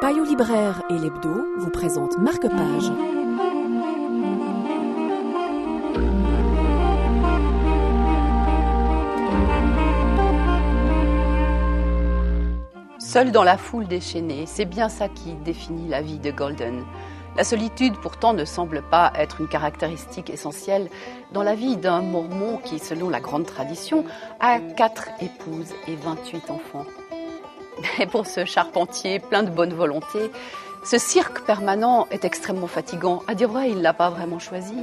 Payot Libraire et l'Hebdo vous présentent Marque-Page. Seul dans la foule déchaînée, c'est bien ça qui définit la vie de Golden. La solitude, pourtant, ne semble pas être une caractéristique essentielle dans la vie d'un Mormon qui, selon la grande tradition, a 4 épouses et 28 enfants. Et pour ce charpentier plein de bonne volonté, ce cirque permanent est extrêmement fatigant. À dire vrai, il ne l'a pas vraiment choisi.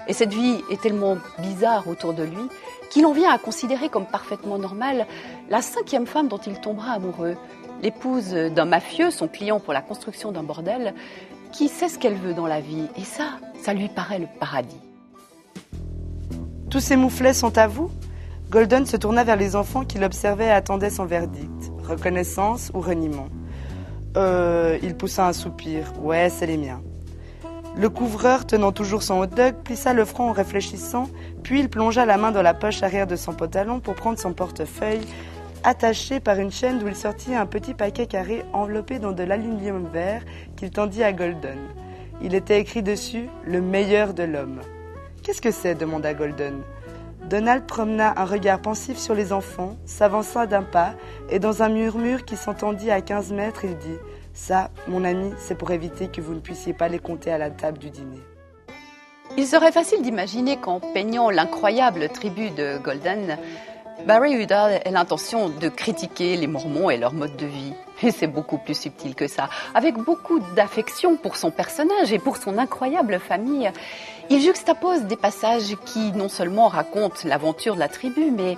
Et cette vie est tellement bizarre autour de lui qu'il en vient à considérer comme parfaitement normale la 5e femme dont il tombera amoureux, l'épouse d'un mafieux, son client pour la construction d'un bordel, qui sait ce qu'elle veut dans la vie. Et ça lui paraît le paradis. Tous ces mouflets sont à vous ? Golden se tourna vers les enfants qui l'observaient et attendaient son verdict. Reconnaissance ou reniement ? Il poussa un soupir. Ouais, c'est les miens. Le couvreur, tenant toujours son hot-dog, plissa le front en réfléchissant, puis il plongea la main dans la poche arrière de son pantalon pour prendre son portefeuille, attaché par une chaîne d'où il sortit un petit paquet carré enveloppé dans de l'aluminium vert qu'il tendit à Golden. Il était écrit dessus « Le meilleur de l'homme ». « Qu'est-ce que c'est » demanda Golden. Donald promena un regard pensif sur les enfants, s'avança d'un pas, et dans un murmure qui s'entendit à 15 mètres, il dit « Ça, mon ami, c'est pour éviter que vous ne puissiez pas les compter à la table du dîner. » Il serait facile d'imaginer qu'en peignant l'incroyable tribu de Golden, Barry Udall ait l'intention de critiquer les Mormons et leur mode de vie. Et c'est beaucoup plus subtil que ça. Avec beaucoup d'affection pour son personnage et pour son incroyable famille, il juxtapose des passages qui non seulement racontent l'aventure de la tribu, mais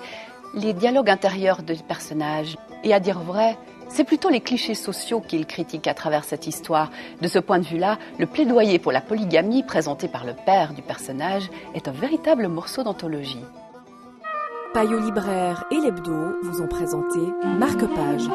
les dialogues intérieurs des personnages. Et à dire vrai, c'est plutôt les clichés sociaux qu'il critique à travers cette histoire. De ce point de vue-là, le plaidoyer pour la polygamie présenté par le père du personnage est un véritable morceau d'anthologie. Payot Libraire et l'Hebdo vous ont présenté Marque-Page.